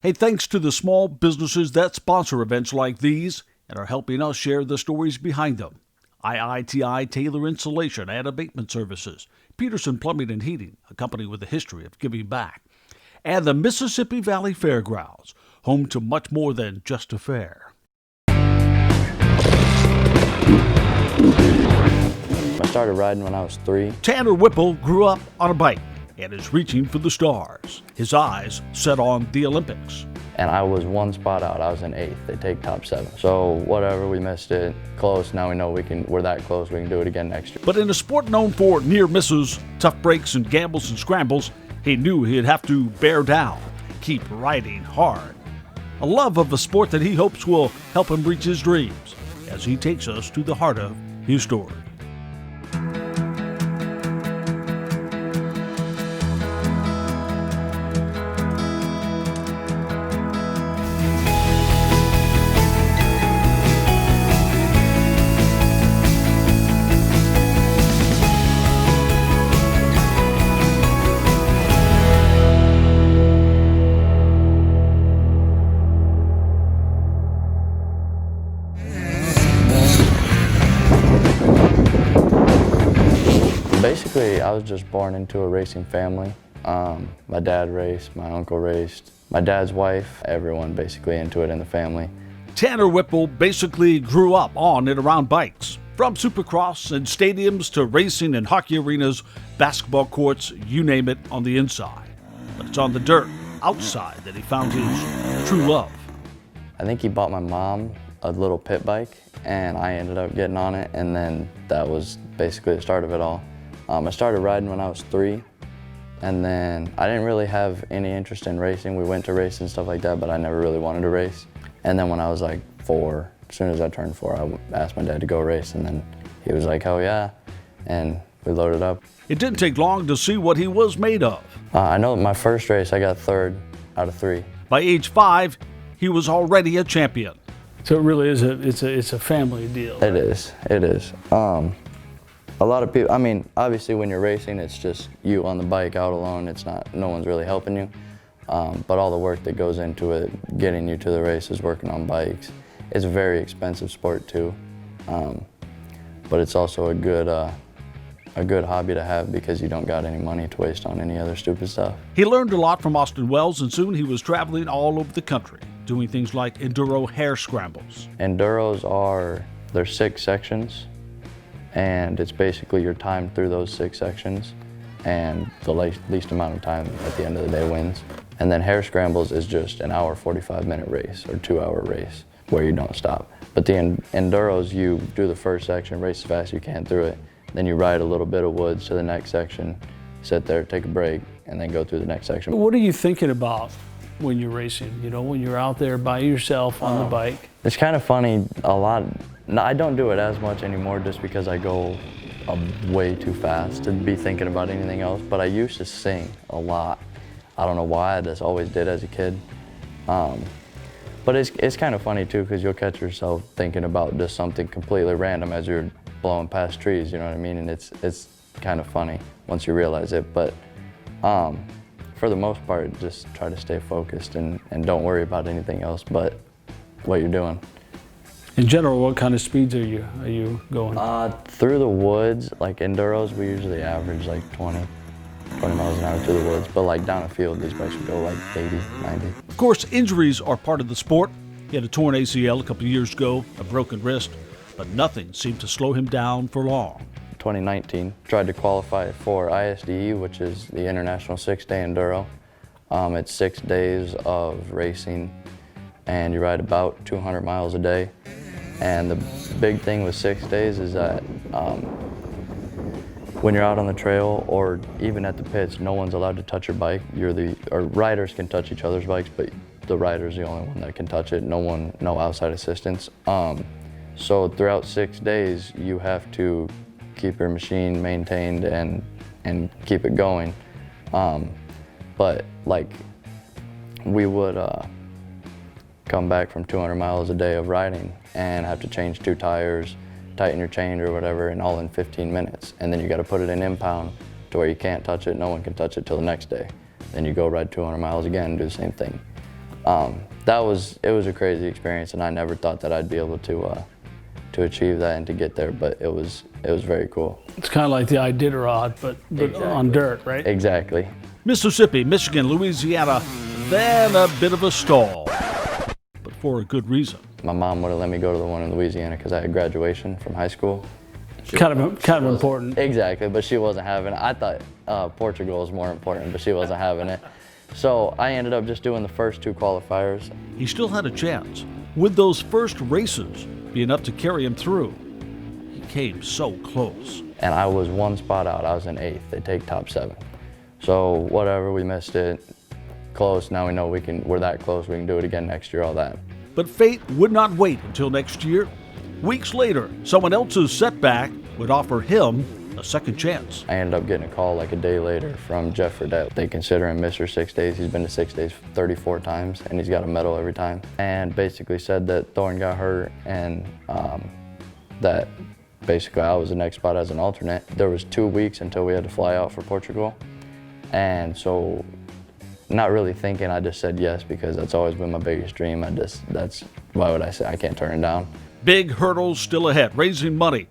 Hey, thanks to the small businesses that sponsor events like these and are helping us share the stories behind them. IITI Taylor Insulation and Abatement Services, Peterson Plumbing and Heating, a company with a history of giving back, and the Mississippi Valley Fairgrounds, home to much more than just a fair. I started riding when I was 3. Tanner Whipple grew up on a bike and is reaching for the stars, his eyes set on the Olympics. And I was one spot out. I was in 8th. They take top 7. So whatever, we missed it. Close. Now we know we're that close. We can do it again next year. But in a sport known for near misses, tough breaks, and gambles and scrambles, he knew he'd have to bear down, keep riding hard. A love of a sport that he hopes will help him reach his dreams as he takes us to the heart of his story. Basically, I was just born into a racing family. My dad raced, my uncle raced, my dad's wife, everyone basically into it in the family. Tanner Whipple basically grew up on and around bikes. From supercross and stadiums to racing in hockey arenas, basketball courts, you name it, on the inside. But it's on the dirt, outside, that he found his true love. I think he bought my mom a little pit bike, and I ended up getting on it, and then that was basically the start of it all. I started riding when I was 3, and then I didn't really have any interest in racing. We went to race and stuff like that, but I never really wanted to race. And then when I was like 4, as soon as I turned 4, I asked my dad to go race, and then he was like, hell yeah, and we loaded up. It didn't take long to see what he was made of. I know my first race I got 3rd out of 3. By age 5, he was already a champion. So it really is it's a family deal. It is. A lot of people, I mean, obviously when you're racing, it's just you on the bike out alone. No one's really helping you. But all the work that goes into it, getting you to the races, working on bikes, it's a very expensive sport too. But it's also a good hobby to have because you don't got any money to waste on any other stupid stuff. He learned a lot from Austin Wells, and soon he was traveling all over the country, doing things like enduro hare scrambles. Enduros they're 6 sections. And it's basically your time through those 6 sections, and the least amount of time at the end of the day wins. And then hare scrambles is just an hour 45-minute race or 2-hour race where you don't stop. But the enduros, you do the first section, race as fast as you can through it, then you ride a little bit of woods to the next section, sit there, take a break, and then go through the next section. What are you thinking about when you're racing? You know, when you're out there by yourself on the bike? It's kind of funny, No, I don't do it as much anymore just because I go way too fast to be thinking about anything else, but I used to sing a lot. I don't know why, I just always did as a kid. But it's kind of funny too, because you'll catch yourself thinking about just something completely random as you're blowing past trees, you know what I mean? And it's kind of funny once you realize it, but for the most part, just try to stay focused and don't worry about anything else but what you're doing. In general, what kind of speeds are you going? Through the woods, like enduros, we usually average like 20 miles an hour through the woods, but like down a field, these bikes would go like 80, 90. Of course, injuries are part of the sport. He had a torn ACL a couple of years ago, a broken wrist, but nothing seemed to slow him down for long. 2019, tried to qualify for ISDE, which is the International 6-Day Enduro. It's 6 days of racing, and you ride about 200 miles a day. And the big thing with 6 days is that when you're out on the trail or even at the pits, no one's allowed to touch your bike. Riders can touch each other's bikes, but the rider's the only one that can touch it. No outside assistance. So throughout 6 days, you have to keep your machine maintained and keep it going. But like we would come back from 200 miles a day of riding and have to change 2 tires, tighten your chain or whatever, and all in 15 minutes. And then you got to put it in impound to where you can't touch it, no one can touch it till the next day. Then you go ride 200 miles again and do the same thing. It was a crazy experience, and I never thought that I'd be able to achieve that and to get there, but it was very cool. It's kind of like the Iditarod, but Exactly. on dirt, right? Exactly. Mississippi, Michigan, Louisiana, then a bit of a stall, but for a good reason. My mom wouldn't let me go to the one in Louisiana because I had graduation from high school. Kind of important. Exactly, but she wasn't having it. I thought Portugal was more important, but she wasn't having it. So I ended up just doing the first 2 qualifiers. He still had a chance. Would those first races be enough to carry him through? He came so close. And I was 1 spot out. I was in 8th. They take top 7. So whatever, we missed it. Close. Now we know we're that close. We can do it again next year, all that. But fate would not wait until next year. Weeks later, someone else's setback would offer him a second chance. I ended up getting a call like a day later from Jeff Fredette. They consider him Mr. 6 Days. He's been to 6 Days 34 times, and he's got a medal every time. And basically said that Thorne got hurt, and that basically I was the next spot as an alternate. There was 2 weeks until we had to fly out for Portugal. And so, not really thinking, I just said yes because that's always been my biggest dream. Why would I say I can't turn it down? Big hurdles still ahead, raising money,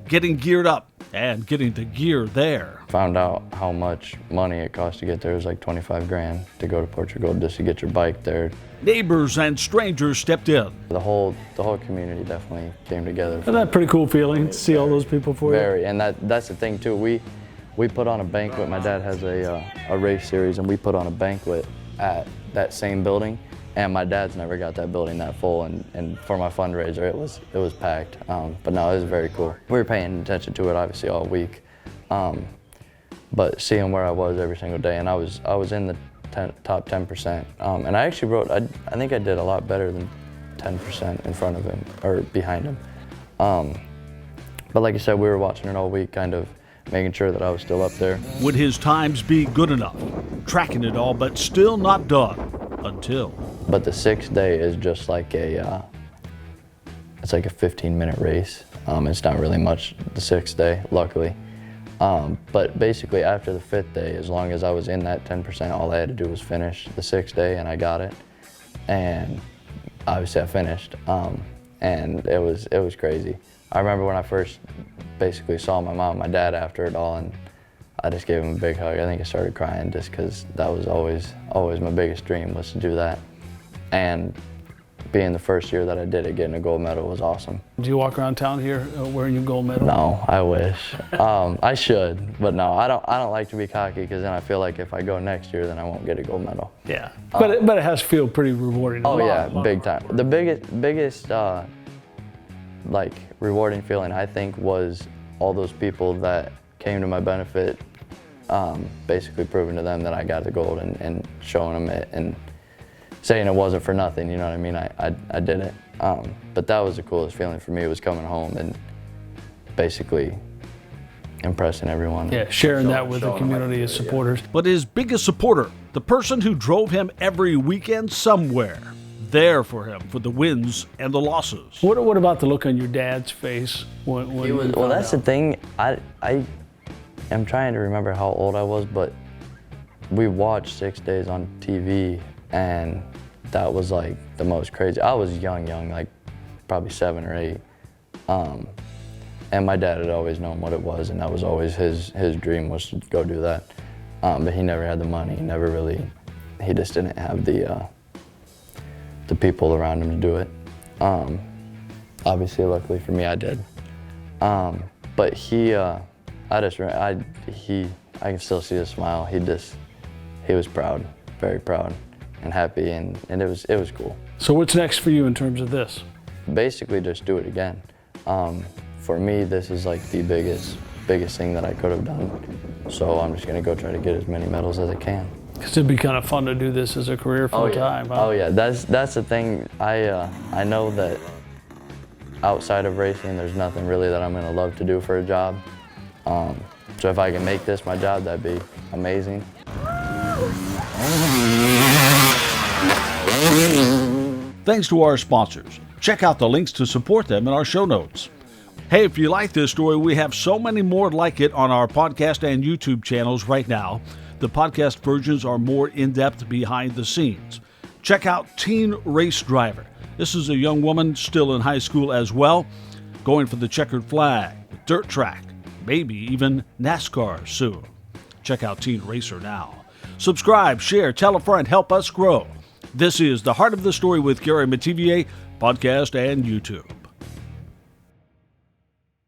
getting geared up, and getting the gear there. Found out how much money it cost to get there. It was like 25 grand to go to Portugal just to get your bike there. Neighbors and strangers stepped in. The whole community definitely came together. Isn't that a pretty cool feeling to see all those people for you? Very, and that's the thing too. We put on a banquet. My dad has a race series, and we put on a banquet at that same building. And my dad's never got that building that full, and for my fundraiser, it was packed. But no, it was very cool. We were paying attention to it obviously all week, but seeing where I was every single day, and I was in the top 10%. And I actually I think I did a lot better than 10% in front of him or behind him. But like I said, we were watching it all week, kind of making sure that I was still up there. Would his times be good enough? Tracking it all, but still not done until. But the 6th day is just like it's like a 15-minute race. It's not really much the 6th day, luckily. But basically after the 5th day, as long as I was in that 10%, all I had to do was finish the 6th day, and I got it. And obviously I finished, and it was crazy. I remember when I first basically saw my mom and my dad after it all, and I just gave him a big hug. I think I started crying just because that was always my biggest dream, was to do that. And being the first year that I did it, getting a gold medal was awesome. Do you walk around town here wearing your gold medal? No, I wish. I should, but no, I don't like to be cocky, because then I feel like if I go next year, then I won't get a gold medal. Yeah, but it has to feel pretty rewarding. Oh yeah, big time. The biggest like rewarding feeling, I think, was all those people that came to my benefit, basically proving to them that I got the gold, and showing them it and saying it wasn't for nothing, you know what I mean? I did it. But that was the coolest feeling for me, was coming home and basically impressing everyone. Yeah, sharing that with the community of supporters. But his biggest supporter, the person who drove him every weekend somewhere, there for him for the wins and the losses. What about the look on your dad's face when Well, that's the thing. I am trying to remember how old I was, but we watched 6 Days on TV, and that was like the most crazy. I was young, like probably 7 or 8. And my dad had always known what it was, and that was always his dream, was to go do that. But he never had the money. He just didn't have the people around him to do it. Obviously, luckily for me, I did. But I can still see his smile. He was proud, very proud and happy, and it was cool. So what's next for you in terms of this? Basically, just do it again. For me, this is like the biggest thing that I could have done. So I'm just gonna go try to get as many medals as I can. Because it'd be kind of fun to do this as a career full time. Huh? Oh yeah, that's the thing. I know that outside of racing, there's nothing really that I'm gonna love to do for a job. So if I can make this my job, that'd be amazing. Thanks to our sponsors. Check out the links to support them in our show notes. Hey, if you like this story, we have so many more like it on our podcast and YouTube channels right now. The podcast versions are more in-depth behind the scenes. Check out Teen Race Driver. This is a young woman still in high school as well, going for the checkered flag, dirt track, maybe even NASCAR soon. Check out Teen Racer now. Subscribe, share, tell a friend, help us grow. This is The Heart of the Story with Gary Metivier, podcast and YouTube.